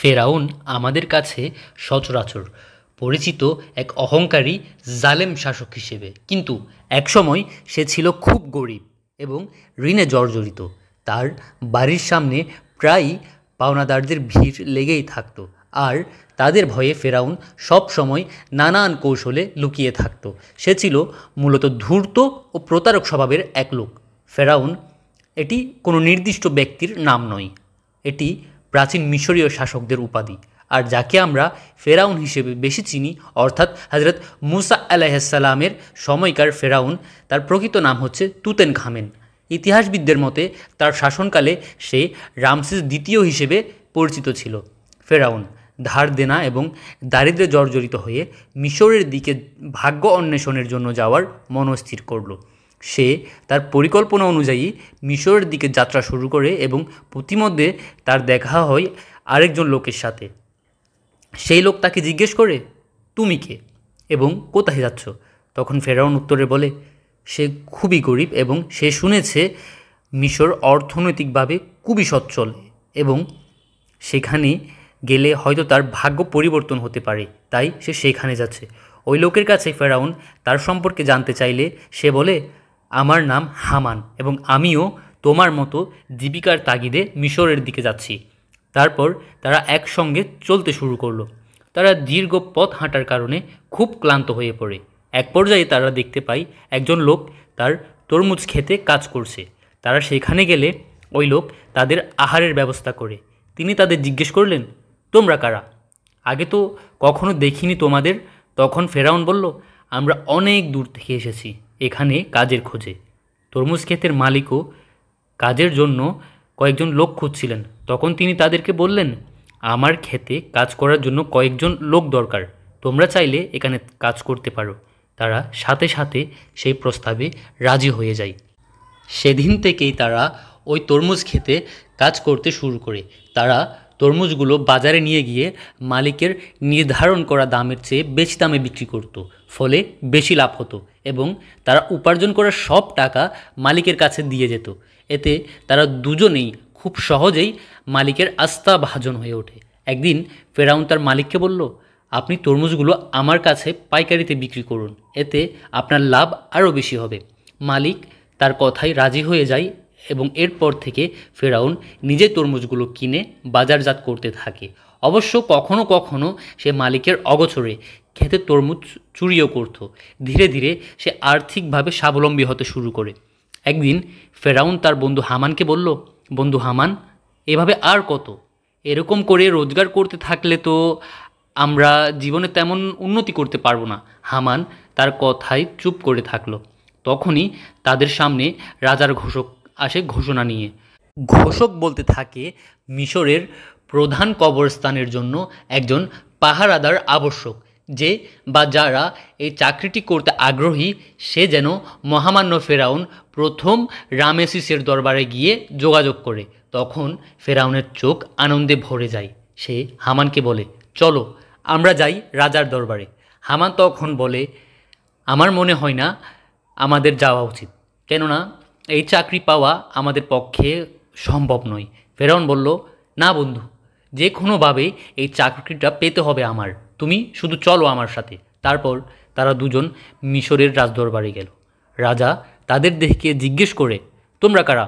ফেরাউন আমাদের কাছে সচরাচর পরিচিত এক অহংকারী জালেম শাসক হিসেবে, কিন্তু একসময় সে ছিল খুব গরিব এবং ঋণে জর্জরিত। তার বাড়ির সামনে প্রায়ই পাওনাদারদের ভিড় লেগেই থাকত, আর তাদের ভয়ে ফেরাউন সব সময় নানান কৌশলে লুকিয়ে থাকত। সে ছিল মূলত ধূর্ত ও প্রতারক স্বভাবের এক লোক। ফেরাউন এটি কোনো নির্দিষ্ট ব্যক্তির নাম নয়, এটি প্রাচীন মিশরীয় শাসকদের উপাধি। আর যাকে আমরা ফেরাউন হিসেবে বেশি চিনি, অর্থাৎ হজরত মুসা আলাইহিসসালামের সময়কার ফেরাউন, তার প্রকৃত নাম হচ্ছে তুতেনখামেন। ইতিহাসবিদদের মতে তার শাসনকালে সে রামসেস দ্বিতীয় হিসেবে পরিচিত ছিল। ফেরাউন ধার দেনা এবং দারিদ্র্যে জর্জরিত হয়ে মিশরের দিকে ভাগ্য অন্বেষণের জন্য যাওয়ার মনস্থির করল। সে তার পরিকল্পনা অনুযায়ী মিশরের দিকে যাত্রা শুরু করে এবং প্রতিমধ্যে তার দেখা হয় আরেকজন লোকের সাথে। সেই লোক তাকে জিজ্ঞেস করে, তুমি কে এবং কোথায় যাচ্ছ? তখন ফেরাউন উত্তরে বলে, সে খুবই গরিব এবং সে শুনেছে মিশর অর্থনৈতিকভাবে খুবই সচ্ছল এবং সেখানে গেলে হয়তো তার ভাগ্য পরিবর্তন হতে পারে, তাই সে সেখানে যাচ্ছে। ওই লোকের কাছে ফেরাউন তার সম্পর্কে জানতে চাইলে সে বলে, আমার নাম হামান এবং আমিও তোমার মতো জীবিকার তাগিদে মিশরের দিকে যাচ্ছি। তারপর তারা একসঙ্গে চলতে শুরু করলো। তারা দীর্ঘ পথ হাঁটার কারণে খুব ক্লান্ত হয়ে পড়ে। এক পর্যায়ে তারা দেখতে পায় একজন লোক তার তরমুজ খেতে কাজ করছে। তারা সেখানে গেলে ওই লোক তাদের আহারের ব্যবস্থা করে। তিনি তাদের জিজ্ঞেস করলেন, তোমরা কারা? আগে তো কখনো দেখিনি তোমাদের। তখন ফেরাউন বলল, আমরা অনেক দূর থেকে এসেছি এখানে কাজের খোঁজে। তরমুজ ক্ষেতের মালিকও কাজের জন্য কয়েকজন লোক খুঁজছিলেন। তখন তিনি তাদেরকে বললেন, আমার ক্ষেতে কাজ করার জন্য কয়েকজন লোক দরকার, তোমরা চাইলে এখানে কাজ করতে পারো। তারা সাথে সাথে সেই প্রস্তাবে রাজি হয়ে যায়। সেদিন থেকেই তারা ওই তরমুজ খেতে কাজ করতে শুরু করে। তারা তরমুজগুলো বাজারে নিয়ে গিয়ে মালিকের নির্ধারণ করা দামের চেয়ে বেশি দামে বিক্রি করত, ফলে বেশি লাভ হতো এবং তারা উপার্জন করা সব টাকা মালিকের কাছে দিয়ে যেত। এতে তারা দুজনেই খুব সহজেই মালিকের আস্থাভাজন হয়ে ওঠে। একদিন ফেরাউন তার মালিককে বলল, আপনি তরমুজগুলো আমার কাছে পাইকারিতে বিক্রি করুন, এতে আপনার লাভ আরও বেশি হবে। মালিক তার কথায় রাজি হয়ে যায় এবং এরপর থেকে ফেরাউন নিজে তরমুজগুলো কিনে বাজারজাত করতে থাকে। অবশ্য কখনো কখনো সে মালিকের অগোচরে খেতে তরমুজ চুরিও করত। ধীরে ধীরে সে আর্থিকভাবে স্বাবলম্বী হতে শুরু করে। একদিন ফেরাউন তার বন্ধু হামানকে বলল, বন্ধু হামান, এভাবে আর কত? এরকম করে রোজগার করতে থাকলে তো আমরা জীবনে তেমন উন্নতি করতে পারবো না। হামান তার কথায় চুপ করে থাকলো। তখনই তাদের সামনে রাজার ঘোষক আসে ঘোষণা নিয়ে। ঘোষক বলতে থাকে, মিশরের প্রধান কবরস্থানের জন্য একজন পাহারাদার আবশ্যক। যে বা যারা এই চাকরিটি করতে আগ্রহী সে যেন মহামান্য ফেরাউন প্রথম রামেসিসের দরবারে গিয়ে যোগাযোগ করে। তখন ফেরাউনের চোখ আনন্দে ভরে যায়। সে হামানকে বলে, চলো আমরা যাই রাজার দরবারে। হামান তখন বলে, আমার মনে হয় না আমাদের যাওয়া উচিত, কেননা এই চাকরি পাওয়া আমাদের পক্ষে সম্ভব নয়। ফেরাউন বলল, না বন্ধু, যে কোনোভাবেই এই চাকরিটা পেতে হবে আমার, তুমি শুধু চলো আমার সাথে। তারপর তারা দুজন মিশরের রাজদরবারে গেল। রাজা তাদের দেখে জিজ্ঞেস করে, তোমরা কারা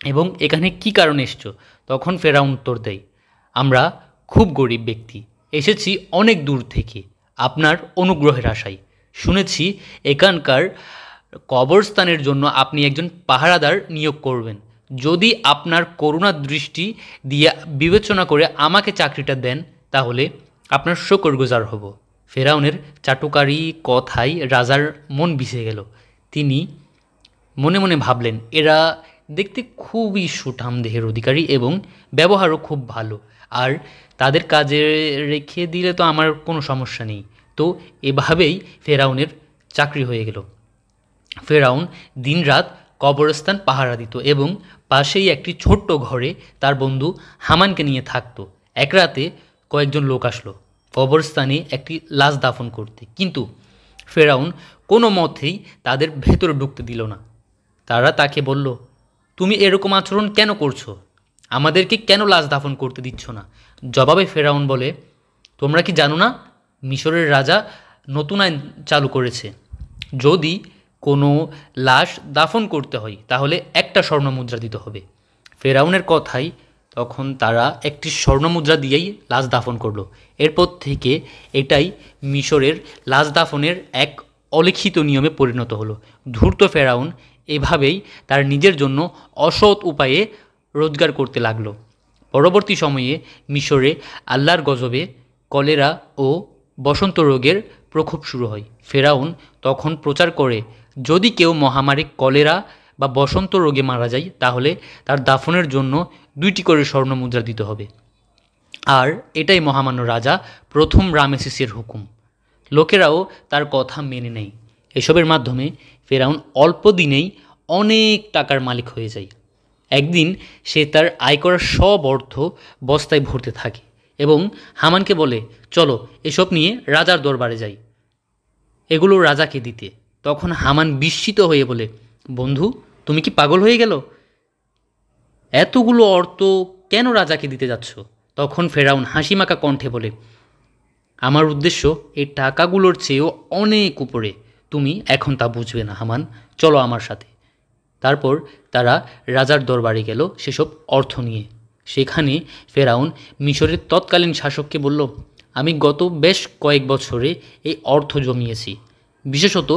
এবং এখানে কি কারণে এসছো? তখন ফেরাউন উত্তর দেয়, আমরা খুব গরিব ব্যক্তি, এসেছি অনেক দূর থেকে আপনার অনুগ্রহের আশায়। শুনেছি এখানকার কবরস্থানের জন্য আপনি একজন পাহারাদার নিয়োগ করবেন। যদি আপনার করুণার দৃষ্টি দিয়ে বিবেচনা করে আমাকে চাকরিটা দেন তাহলে আপনার শুকরগুজার হব। ফেরাউনের চাটুকারি কথায় রাজার মন ভিজে গেল। তিনি মনে মনে ভাবলেন, এরা দেখতে খুবই সুঠাম দেহের অধিকারী এবং ব্যবহারও খুব ভালো, আর তাদের কাজে রেখে দিলে তো আমার কোনো সমস্যা নেই। তো এভাবেই ফেরাউনের চাকরি হয়ে গেল। ফেরাউন দিনরাত কবরস্থান পাহারা দিত এবং পাশেই একটি ছোট্ট ঘরে তার বন্ধু হামানকে নিয়ে থাকত। এক রাতে কয়েকজন লোক আসলো কবরস্থানে একটি লাশ দাফন করতে, কিন্তু ফেরাউন কোনো মতেই তাদের ভেতরে ঢুকতে দিল না। তারা তাকে বলল, তুমি এরকম আচরণ কেন করছো? আমাদেরকে কেন লাশ দাফন করতে দিচ্ছ না? জবাবে ফেরাউন বলে, তোমরা কি জানো না মিশরের রাজা নতুন আইন চালু করেছে, যদি কোনো লাশ দাফন করতে হয় তাহলে একটা স্বর্ণমুদ্রা দিতে হবে। ফেরাউনের কথাই তখন তারা একটি স্বর্ণমুদ্রা দিয়েই লাশ দাফন করলো। এরপর থেকে এটাই মিশরের লাশ দাফনের এক অলিখিত নিয়মে পরিণত হলো। ধূর্ত ফেরাউন এভাবেই তার নিজের জন্য অসৎ উপায়ে রোজগার করতে লাগলো। পরবর্তী সময়ে মিশরে আল্লাহর গজবে কলেরা ও বসন্ত রোগের প্রকোপ শুরু হয়। ফেরাউন তখন প্রচার করে, যদি কেউ মহামারী কলেরা বা বসন্ত রোগে মারা যায় তাহলে তার দাফনের জন্য 2টি করে স্বর্ণমুদ্রা দিতে হবে। আর এটাই মহামান্য রাজা প্রথম রামেসিসের হুকুম। লোকেরাও তার কথা মেনে নেয়। এসবের মাধ্যমে ফেরাউন অল্প দিনেই অনেক টাকার মালিক হয়ে যায়। একদিন সে তার আয় করা সব অর্থ বস্তায় ভরতে থাকে এবং হামানকে বলে, চলো এসব নিয়ে রাজার দরবারে যাই, এগুলো রাজাকে দিতে। তখন হামান বিস্মিত হয়ে বলে, বন্ধু তুমি কি পাগল হয়ে গেল? এতগুলো অর্থ কেন রাজাকে দিতে যাচ্ছ? তখন ফেরাউন হাসিমাখা কণ্ঠে বলে, আমার উদ্দেশ্য এই টাকাগুলোর চেয়েও অনেক উপরে। তুমি এখন তা বুঝবে না হামান, চলো আমার সাথে। তারপর তারা রাজার দরবারে গেল সেসব অর্থ নিয়ে। সেখানে ফেরাউন মিশরের তৎকালীন শাসককে বলল, আমি গত বেশ কয়েক বছরে এই অর্থ জমিয়েছি। বিশেষত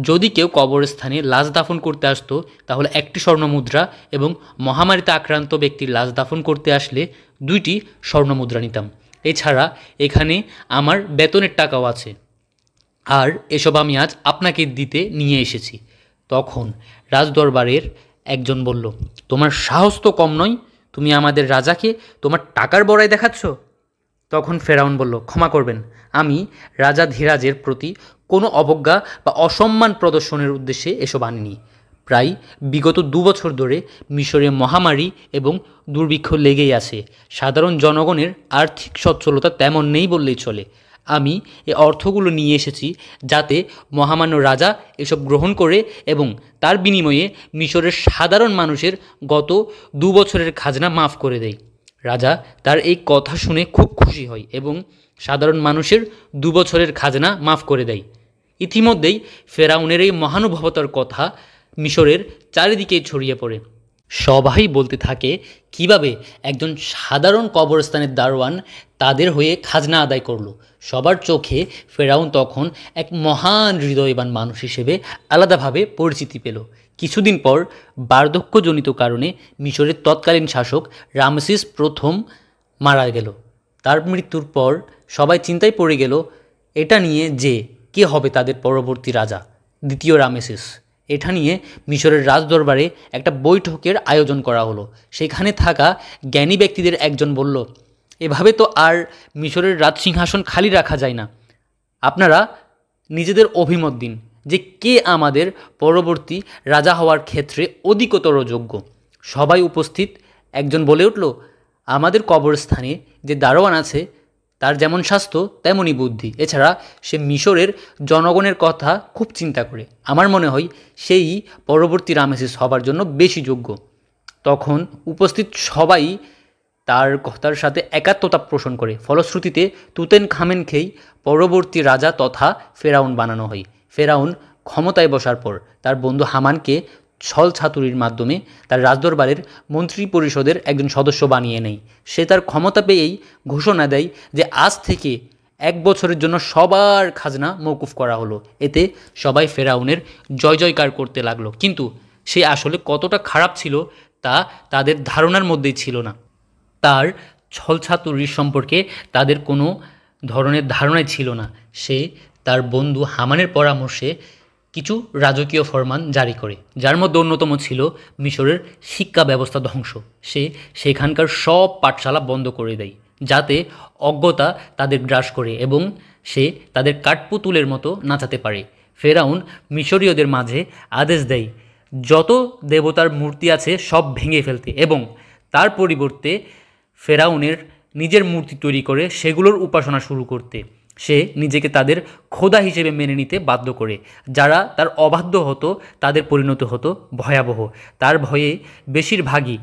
যদি কেউ কবরস্থানে লাশ দাফন করতে আসতো তাহলে 1টি স্বর্ণমুদ্রা এবং মহামারীতে আক্রান্ত ব্যক্তির লাশ দাফন করতে আসলে 2টি স্বর্ণমুদ্রা নিতাম। এছাড়া এখানে আমার বেতনের টাকাও আছে, আর এসব আমি আজ আপনাকে দিতে নিয়ে এসেছি। তখন রাজদরবারের একজন বলল, তোমার সাহস তো কম নয়, তুমি আমাদের রাজাকে তোমার টাকার বড়াই দেখাচ্ছ। তখন ফেরাউন বলল, ক্ষমা করবেন, আমি রাজা ধীরাজের প্রতি কোনো অবজ্ঞা বা অসম্মান প্রদর্শনের উদ্দেশ্যে এসব আনিনি। প্রায় বিগত 2 বছর ধরে মিশরে মহামারী এবং দুর্ভিক্ষ লেগেই আছে। সাধারণ জনগণের আর্থিক সচ্ছলতা তেমন নেই বললেই চলে। আমি এই অর্থগুলো নিয়ে এসেছি যাতে মহামান্য রাজা এসব গ্রহণ করে এবং তার বিনিময়ে মিশরের সাধারণ মানুষের গত 2 বছরের খাজনা মাফ করে দেয়। রাজা তার এই কথা শুনে খুব খুশি হয় এবং সাধারণ মানুষের 2 বছরের খাজনা মাফ করে দেয়। ইতিমধ্যেই ফেরাউনের এই মহানুভবতার কথা মিশরের চারিদিকেই ছড়িয়ে পড়ে। সবাই বলতে থাকে কিভাবে একজন সাধারণ কবরস্থানের দারোয়ান তাদের হয়ে খাজনা আদায় করলো। সবার চোখে ফেরাউন তখন এক মহান হৃদয়বান মানুষ হিসেবে আলাদাভাবে পরিচিতি পেল। কিছুদিন পর বার্ধক্যজনিত কারণে মিশরের তৎকালীন শাসক রামসিস প্রথম মারা গেল। তার মৃত্যুর পর সবাই চিন্তায় পড়ে গেল এটা নিয়ে যে কে হবে তাদের পরবর্তী রাজা, দ্বিতীয় রামেসিস। এটা নিয়ে মিশরের রাজদরবারে একটা বৈঠকের আয়োজন করা হলো। সেখানে থাকা জ্ঞানী ব্যক্তিদের একজন বলল, এভাবে তো আর মিশরের রাজসিংহাসন খালি রাখা যায় না। আপনারা নিজেদের অভিমত দিন যে কে আমাদের পরবর্তী রাজা হওয়ার ক্ষেত্রে অধিকতর যোগ্য। সবাই উপস্থিত একজন বলে উঠল, আমাদের কবরস্থানে যে দারোয়ান আছে তার যেমন স্বাস্থ্য তেমনই বুদ্ধি, এছাড়া সে মিশরের জনগণের কথা খুব চিন্তা করে। আমার মনে হয় সেই পরবর্তী রামেসিস হবার জন্য বেশি যোগ্য। তখন উপস্থিত সবাই তার কথার সাথে একাত্মতা পোষণ করে। ফলশ্রুতিতে তুতেনখামেনকেই পরবর্তী রাজা তথা ফেরাউন বানানো হয়। ফেরাউন ক্ষমতায় বসার পর তার বন্ধু হামানকে ছল ছাতুরির মাধ্যমে তার রাজদরবারের মন্ত্রী পরিষদের একজন সদস্য বানিয়ে নেয়। সে তার ক্ষমতা পেয়েই ঘোষণা দেয় যে আজ থেকে 1 বছরের জন্য সবার খাজনা মওকুফ করা হলো। এতে সবাই ফেরাউনের জয় জয়কার করতে লাগলো, কিন্তু সে আসলে কতটা খারাপ ছিল তা তাদের ধারণার মধ্যেই ছিল না। তার ছলছাতুরির সম্পর্কে তাদের কোনো ধরনের ধারণাই ছিল না। সে তার বন্ধু হামানের পরামর্শে কিছু রাজকীয় ফরমান জারি করে, যার মধ্যে অন্যতম ছিল মিশরের শিক্ষা ব্যবস্থা ধ্বংস। সে সেখানকার সব পাঠশালা বন্ধ করে দেয় যাতে অজ্ঞতা তাদের গ্রাস করে এবং সে তাদের কাঠপুতুলের মতো নাচাতে পারে। ফেরাউন মিশরীয়দের মাঝে আদেশ দেয় যত দেবতার মূর্তি আছে সব ভেঙে ফেলতে এবং তার পরিবর্তে ফেরাউনের নিজের মূর্তি তৈরি করে সেগুলোর উপাসনা শুরু করতে। সে নিজেকে তাদের খোদা হিসেবে মেনে নিতে বাধ্য করে। যারা তার অবাধ্য হতো তাদের পরিণতি হতো ভয়াবহ। তার ভয়ে বেশিরভাগই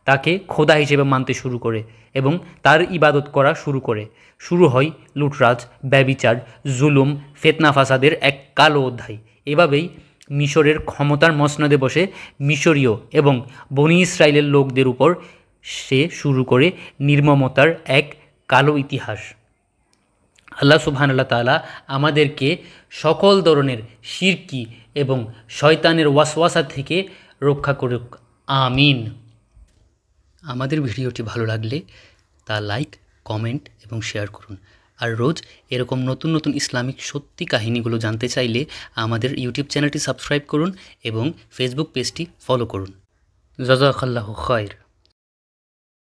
তাকে খোদা হিসেবে মানতে শুরু করে এবং তার ইবাদত করা শুরু করে। শুরু হয় লুটরাজ, ব্যভিচার, জুলুম, ফিতনা ফাসাদের এক কালো অধ্যায়। এভাবেই মিশরের ক্ষমতার মসনদে বসে মিশরীয় এবং বনি ইসরায়েলের লোকদের উপর সে শুরু করে নির্মমতার এক কালো ইতিহাস। আল্লাহ সুবহানাল্লাহ তাআলা আমাদেরকে সকল ধরনের শিরকি এবং শয়তানের ওয়াসওয়াসা থেকে রক্ষা করুক, আমিন। আমাদের ভিডিওটি ভালো লাগলে তা লাইক, কমেন্ট এবং শেয়ার করুন। আর রোজ এরকম নতুন নতুন ইসলামিক সত্যি কাহিনীগুলো জানতে চাইলে আমাদের ইউটিউব চ্যানেলটি সাবস্ক্রাইব করুন এবং ফেসবুক পেজটি ফলো করুন। জাযাকাল্লাহু খায়র।